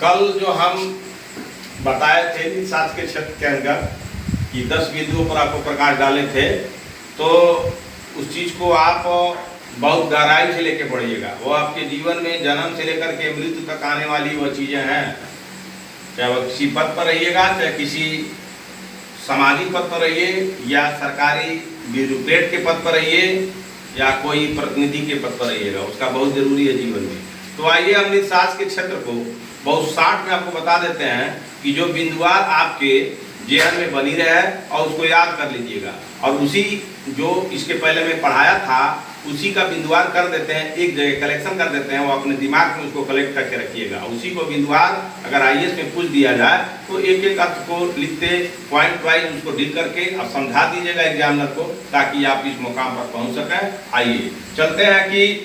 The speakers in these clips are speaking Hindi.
कल जो हम बताए थे निशास्त्र के क्षेत्र के अंदर कि 10 बिंदुओं पर आपको प्रकाश डाले थे, तो उस चीज़ को आप बहुत गहराई से लेके पढ़िएगा। वो आपके जीवन में जन्म से लेकर के मृत्यु तक आने वाली वह चीज़ें हैं, चाहे वह किसी पद पर रहिएगा, चाहे किसी सामाजिक पद पर रहिए, या सरकारी ब्यूरोक्रेट के पद पर रहिए, या कोई प्रतिनिधि के पद पर रहिएगा, उसका बहुत जरूरी है जीवन में। तो आइए हम निशास्त्र के क्षेत्र को बहुत शार्ट में आपको बता देते हैं कि जो बिंदुवार आपके जेहन में बनी रहे और उसको याद कर लीजिएगा, और उसी जो इसके पहले में पढ़ाया था उसी का बिंदुवार कर देते हैं, एक जगह कलेक्शन कर देते हैं, वो अपने दिमाग में उसको कलेक्ट करके रखिएगा। उसी को बिंदुवार अगर आईएएस में पूछ दिया जाए तो एक एक अर्थ को लिखते पॉइंट वाइज उसको डील करके अब समझा दीजिएगा एग्जामिनर को, ताकि आप इस मुकाम पर पहुंच सकें। आइए चलते हैं कि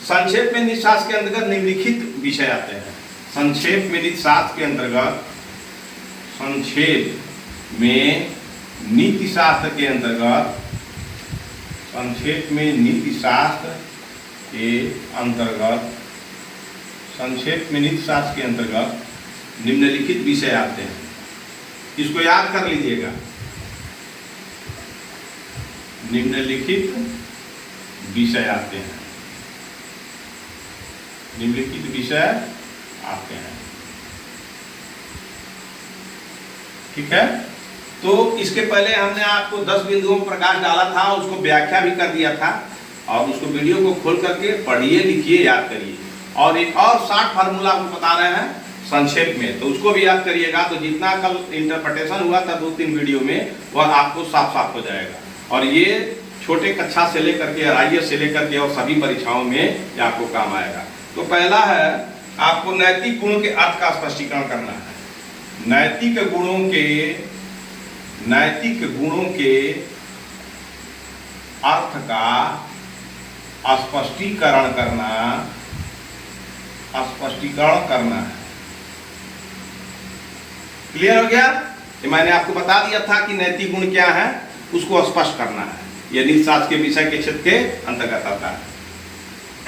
संक्षेप में नीतिशास्त्र के अंतर्गत निम्नलिखित विषय आते हैं। संक्षेप में नीतिशास्त्र के अंतर्गत, संक्षेप में नीतिशास्त्र के अंतर्गत, संक्षेप में नीतिशास्त्र के अंतर्गत, संक्षेप में नीतिशास्त्र के अंतर्गत निम्नलिखित विषय आते हैं। इसको याद कर लीजिएगा। निम्नलिखित विषय आते हैं, निम्नलिखित विषय आते हैं। ठीक है, तो इसके पहले हमने आपको 10 बिंदुओं पर प्रकाश डाला था, उसको व्याख्या भी कर दिया था, और उसको वीडियो को खोल करके पढ़िए, लिखिए, याद करिए। और एक और 60 फार्मूला आपको बता रहे हैं संक्षेप में, तो उसको भी याद करिएगा। तो जितना कल इंटरप्रिटेशन हुआ था 2-3 वीडियो में, वह आपको साफ साफ हो जाएगा। और ये छोटे कक्षा से लेकर के, आईएएस से लेकर के और सभी परीक्षाओं में ये आपको काम आएगा। तो पहला है, आपको नैतिक गुणों के अर्थ का स्पष्टीकरण करना है। नैतिक गुणों के अर्थ का स्पष्टीकरण करना है। क्लियर हो गया? कि मैंने आपको बता दिया था कि नैतिक गुण क्या है, उसको स्पष्ट करना है। यह नीतिशास्त्र के विषय के क्षेत्र के अंतर्गत आता है।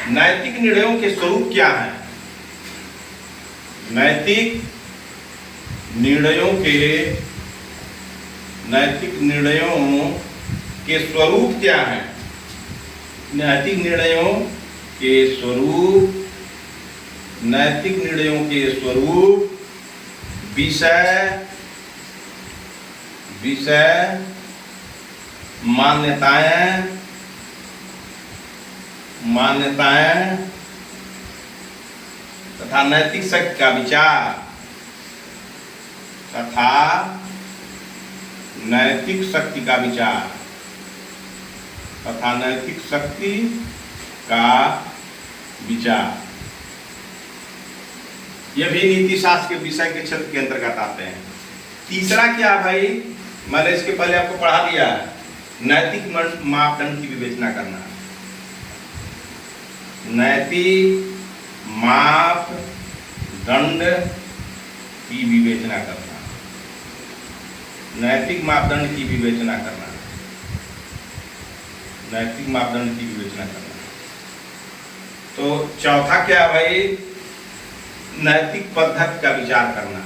नैतिक निर्णयों के स्वरूप क्या है? नैतिक निर्णयों के स्वरूप क्या है? नैतिक निर्णयों के स्वरूप, नैतिक निर्णयों के स्वरूप, विषय, मान्यताएं तथा नैतिक शक्ति का विचार, तथा नैतिक शक्ति का विचार, तथा नैतिक शक्ति का विचार, यह भी नीतिशास्त्र के विषय के क्षेत्र के अंतर्गत आते हैं। तीसरा क्या भाई, मैंने इसके पहले आपको पढ़ा दिया, नैतिक मापदंड की विवेचना करना। नैतिक मापदंड की विवेचना करना, नैतिक मापदंड की विवेचना करना, नैतिक मापदंड की विवेचना करना। तो चौथा क्या भाई, नैतिक पद्धति का विचार करना।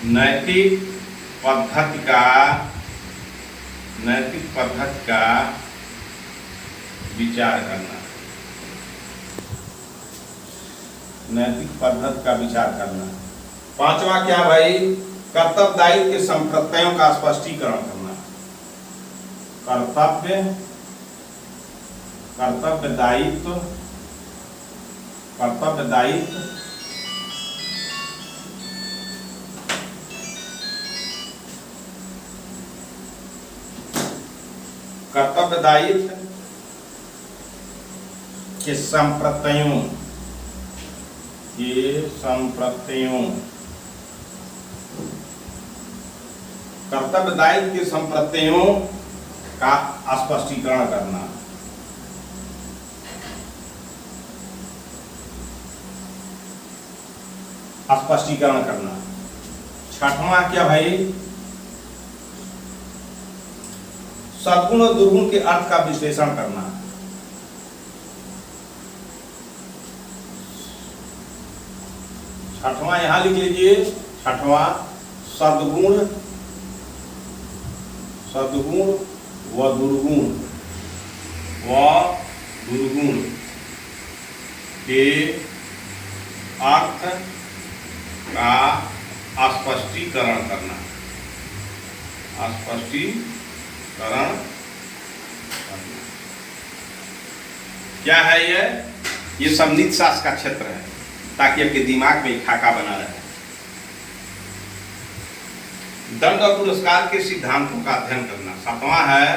नैतिक पद्धति का विचार करना, नैतिक पद्धति का विचार करना। पांचवा क्या भाई, कर्तव्य दायित्व के संप्रत्ययों का स्पष्टीकरण करना। कर्तव्य दायित्व के संप्रत्ययों कर्तव्य दायित्व के संप्रत्ययों का स्पष्टीकरण करना। छठवां क्या भाई, सद्गुण और दुर्गुण के अर्थ का विश्लेषण करना। छठवां यहां लिख लीजिए, छठवां सद्गुण, सद्गुण व दुर्गुण, व दुर्गुण के अर्थ का स्पष्टीकरण करना, स्पष्टीकरण करना। क्या है ये सब नीति शास्त्र का क्षेत्र है, ताकि आपके दिमाग में खाका बना रहे। दंड और पुरस्कार के सिद्धांतों का अध्ययन करना। सातवां है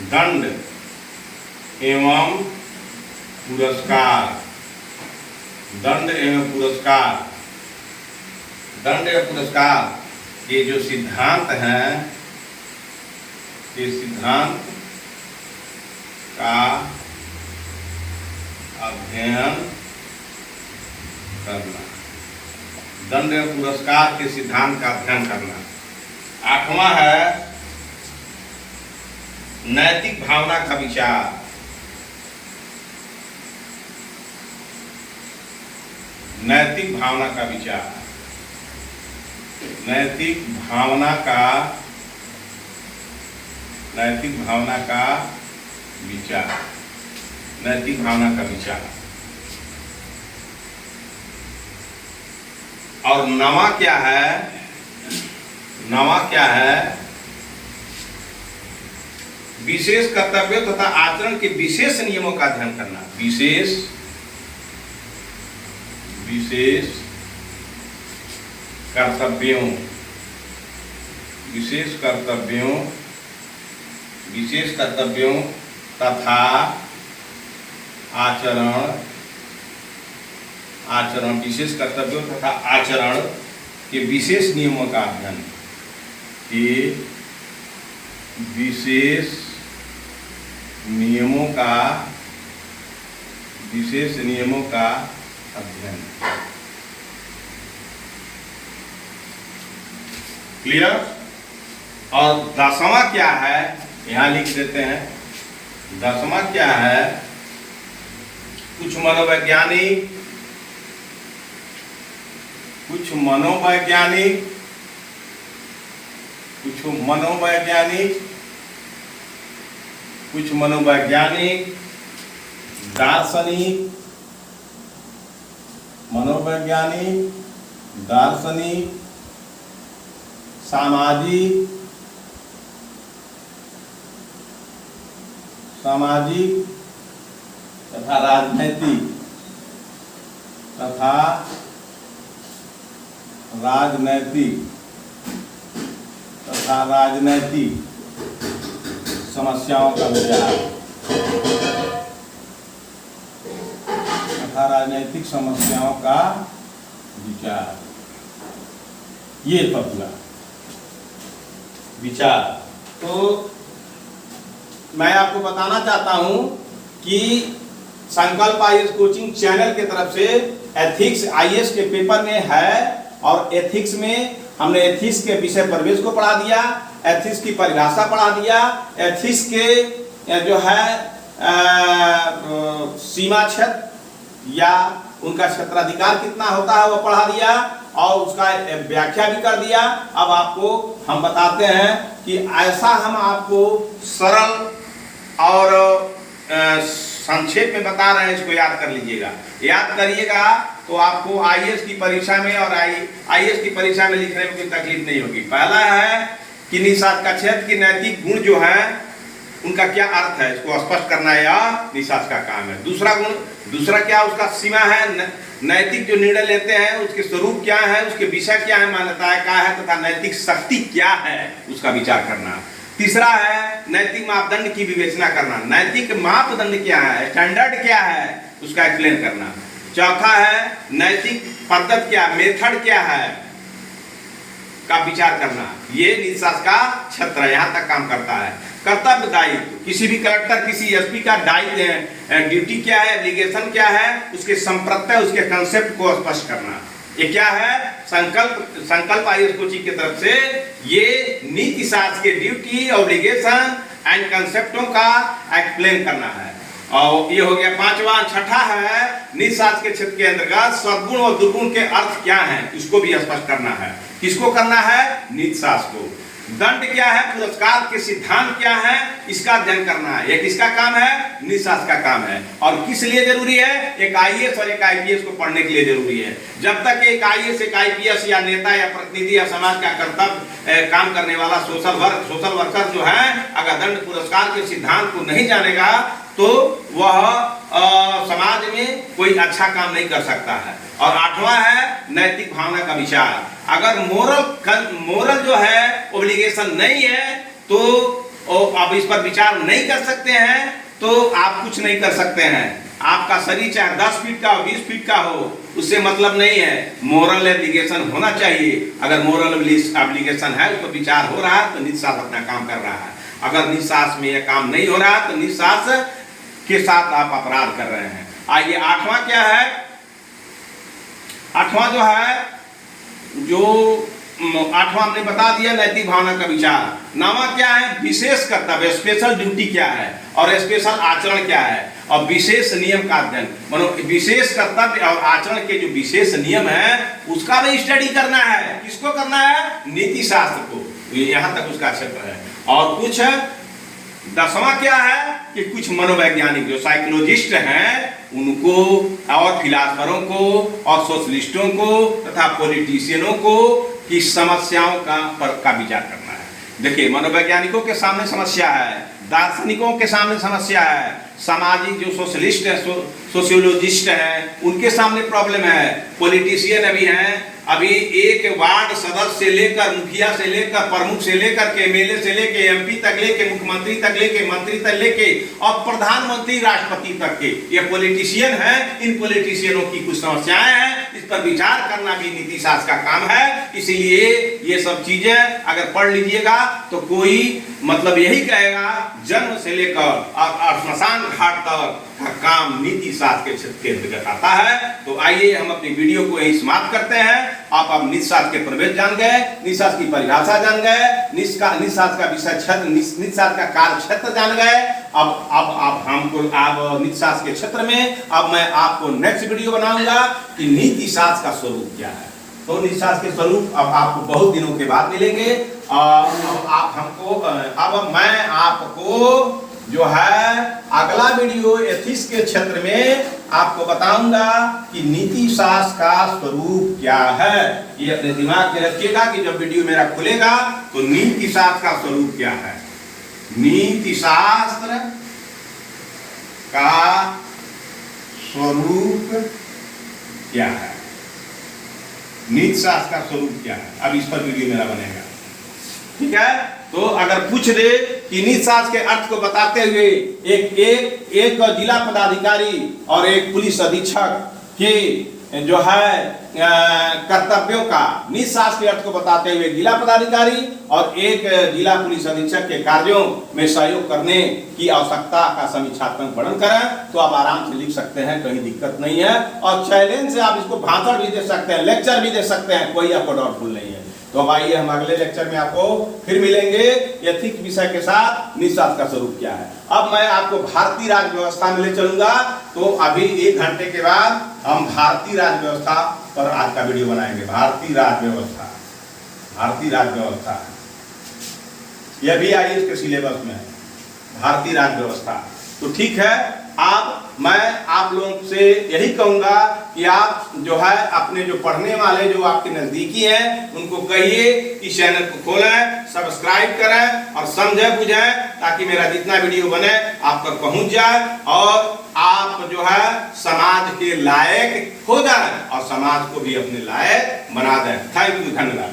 दंड एवं पुरस्कार, दंड एवं पुरस्कार, दंड एवं पुरस्कार ये जो सिद्धांत हैं, ये सिद्धांत का अध्ययन करना, दंड एवं पुरस्कार के सिद्धांत का अध्ययन करना। आठवां है नैतिक भावना का विचार, नैतिक भावना का विचार, नैतिक भावना का, नैतिक भावना का विचार, नैतिक भावना का विचार। और नवा क्या है, नवा क्या है, विशेष कर्तव्य तथा आचरण के विशेष नियमों का अध्ययन करना। विशेष, विशेष कर्तव्यों, विशेष कर्तव्यों, विशेष कर्तव्यों तथा आचरण, आचरण, विशेष कर्तव्यों तथा आचरण के विशेष नियमों का अध्ययन, के विशेष नियमों का, विशेष नियमों का अध्ययन। क्लियर? और दसवां क्या है, यहां लिख देते हैं। दसवां क्या है, कुछ मनोवैज्ञानिक, कुछ मनोवैज्ञानिक, कुछ मनोवैज्ञानिक, कुछ मनोवैज्ञानिक, दार्शनिक, मनोवैज्ञानिक, दार्शनिक, सामाजिक, सामाजिक तथा राजनैतिक, तथा राजनैतिक, तथा राजनैतिक समस्याओं का विचार, तथा राजनैतिक समस्याओं का विचार, ये पहला विचार। तो मैं आपको बताना चाहता हूं कि संकल्प आईएएस कोचिंग चैनल की तरफ से एथिक्स आईएएस के पेपर में है, और एथिक्स में हमने एथिक्स के विषय प्रवेश को पढ़ा दिया, एथिक्स की परिभाषा पढ़ा दिया, एथिक्स के जो है सीमा क्षेत्र या उनका क्षेत्राधिकार कितना होता है वो पढ़ा दिया, और उसका व्याख्या भी कर दिया। अब आपको हम बताते हैं कि ऐसा हम आपको सरल और संक्षेप में बता रहे हैं, इसको याद कर लीजिएगा। याद करिएगा तो आपको आईएएस की परीक्षा में और आईएएस की परीक्षा में लिखने में कोई तकलीफ नहीं होगी। पहला है कि निशास्त्र का क्षेत्र की नैतिक गुण जो है उनका क्या अर्थ है, इसको स्पष्ट करना या निशास्त्र का काम है। दूसरा गुण, दूसरा क्या उसका सीमा है, नैतिक जो निर्णय लेते हैं उसके स्वरूप क्या है, उसके विषय क्या है, मान्यताएं क्या है, तथा नैतिक शक्ति क्या है उसका विचार करना। तीसरा है नैतिक मापदंड की विवेचना करना, नैतिक मापदंड क्या है, स्टैंडर्ड क्या है उसका एक्सप्लेन करना। चौथा है नैतिक पद्धति क्या, मेथड क्या है का विचार करना। ये निशास्त्र का क्षेत्र यहाँ तक काम करता है। कर्तव्य दायित्व, किसी भी कलेक्टर, किसी एसपी का ड्यूटी क्या है, एब्लिगेशन क्या है, उसके संप्रत्यय, उसके कंसेप्ट को स्पष्ट करना। ये क्या है, संकल्प आईएएस कोचिंग की तरफ से ये नीति शास्त्र के ड्यूटी, ऑब्लिगेशन एंड कंसेप्टों का एक्सप्लेन करना है। और ये हो गया पांचवा। छठा है नीति शास्त्र के क्षेत्र के अंतर्गत सद्गुण और दुर्गुण के अर्थ क्या है, इसको भी स्पष्ट करना है। किसको करना है? नीति शास्त्र को। दंड क्या है, पुरस्कार के सिद्धांत क्या है, इसका अध्ययन करना है। ये किसका काम है? नीति शास्त्र का काम है। और किस लिए जरूरी है? एक आईएएस और एक आईपीएस को पढ़ने के लिए जरूरी है। जब तक एक आईएएस एक आईपीएस या नेता या प्रतिनिधि या समाज का कर्तव्य काम करने वाला सोशल वर्कर जो है, अगर दंड पुरस्कार के सिद्धांत को नहीं जानेगा तो वह समाज में कोई अच्छा काम नहीं कर सकता है। और आठवां है नैतिक भावना का विचार। अगर मोरल जो है ओब्लिगेशन नहीं है तो आप इस पर विचार नहीं कर सकते हैं तो आप कुछ नहीं कर सकते हैं। आपका शरीर चाहे 10 फीट का हो 20 फीट का हो, उससे मतलब नहीं है। मोरल एब्लिगेशन होना चाहिए। अगर मोरल एब्लिगेशन है, उस पर विचार हो रहा है तो नीति शास्त्र अपना काम कर रहा है। अगर नीति शास्त्र में यह काम नहीं हो रहा तो नीति शास्त्र के साथ आप अपराध कर रहे हैं। आइए आठवां क्या है? आठवां जो है आठवां हमने बता दिया नैतिक भावना का विचार। नौवां क्या है? विशेष कर्तव्य, स्पेशल ड्यूटी क्या है और स्पेशल आचरण क्या है और विशेष नियम का अध्ययन। मानो विशेष कर्तव्य और आचरण के जो विशेष नियम है उसका भी स्टडी करना है। किसको करना है? नीति शास्त्र को। यहाँ तक उसका क्षेत्र है। और कुछ 10वां क्या है कि कुछ मनोवैज्ञानिक जो साइकोलॉजिस्ट हैं उनको और फिलासफरों को और सोशलिस्टों को तथा पॉलिटिशियनों को की समस्याओं का विचार करना है। देखिए, मनोवैज्ञानिकों के सामने समस्या है, दार्शनिकों के सामने समस्या है, सामाजिक जो सोशलिस्ट है सोशियोलॉजिस्ट हैं उनके सामने प्रॉब्लम है, पॉलिटिशियन अभी हैं। अभी एक वार्ड सदस्य से लेकर मुखिया से लेकर प्रमुख से लेकर के एमएलए से लेके एमपी तक लेके मुख्यमंत्री तक लेके मंत्री तक लेके और प्रधानमंत्री राष्ट्रपति तक के ये पॉलिटिशियन हैं। इन पॉलिटिशियनों की कुछ समस्याएं हैं, इस पर विचार करना भी नीति शास्त्र का काम है। इसीलिए ये सब चीजें अगर पढ़ लीजिएगा तो कोई मतलब यही कहेगा जन्म से लेकर और श्मशान घाट तक का काम नीति शास्त्र के क्षेत्र के अंतर्गत आता है। तो आइए हम अपनी वीडियो को यही समाप्त करते हैं। आप अब नीति शास्त्र के प्रवेश जान गए, नीति शास्त्र की परिभाषा जान गए, नीति शास्त्र का विषय क्षेत्र, नीति शास्त्र का कार्य क्षेत्र जान गए। अब नीति शास्त्र के क्षेत्र में अब मैं आपको नेक्स्ट वीडियो बनाऊंगा कि नीति शास्त्र का स्वरूप क्या है। तो नीति शास्त्र के स्वरूप अब आपको बहुत दिनों के बाद मिलेंगे। अब मैं आपको जो है अगला वीडियो एथिक्स के क्षेत्र में आपको बताऊंगा कि नीति शास्त्र का स्वरूप क्या है। ये अपने दिमाग में रखिएगा कि जब वीडियो मेरा खुलेगा तो नीति शास्त्र का स्वरूप क्या है। नीति शास्त्र का स्वरूप क्या है, नीति शास्त्र का स्वरूप क्या है, अब इस पर वीडियो मेरा बनेगा। ठीक है, तो अगर पूछ दे कि नीति शास्त्र के अर्थ को बताते हुए एक जिला पदाधिकारी और एक पुलिस अधीक्षक के जो है कर्तव्यों का नीति शास्त्र के अर्थ को बताते हुए जिला पदाधिकारी और एक जिला पुलिस अधीक्षक के कार्यों में सहयोग करने की आवश्यकता का समीक्षात्मक वर्णन करें तो आप आराम से लिख सकते हैं, कहीं दिक्कत नहीं है। और चैलेंज से आप इसको भाषण भी दे सकते हैं, लेक्चर भी दे सकते हैं, कोई आपको डाउटफुल नहीं है। तो अब आइए हम अगले लेक्चर में आपको फिर मिलेंगे एथिक्स विषय के साथ नीति शास्त्र का स्वरूप क्या है। अब मैं आपको भारतीय राज्य व्यवस्था में ले चलूंगा। तो अभी 1 घंटे के बाद हम भारतीय राज्य व्यवस्था पर आज का वीडियो बनाएंगे। भारतीय राज्य व्यवस्था, भारतीय राज्य व्यवस्था यह भी आईएएस के सिलेबस में है, भारतीय राज्य व्यवस्था। तो ठीक है, मैं आप लोगों से यही कहूंगा कि आप जो है अपने जो पढ़ने वाले जो आपके नजदीकी हैं उनको कहिए कि चैनल को खोलें, सब्सक्राइब करें और समझें बुझें, ताकि मेरा जितना वीडियो बने आप तक पहुंच जाए और आप जो है समाज के लायक हो जाए और समाज को भी अपने लायक बना दें। थैंक यू, धन्यवाद।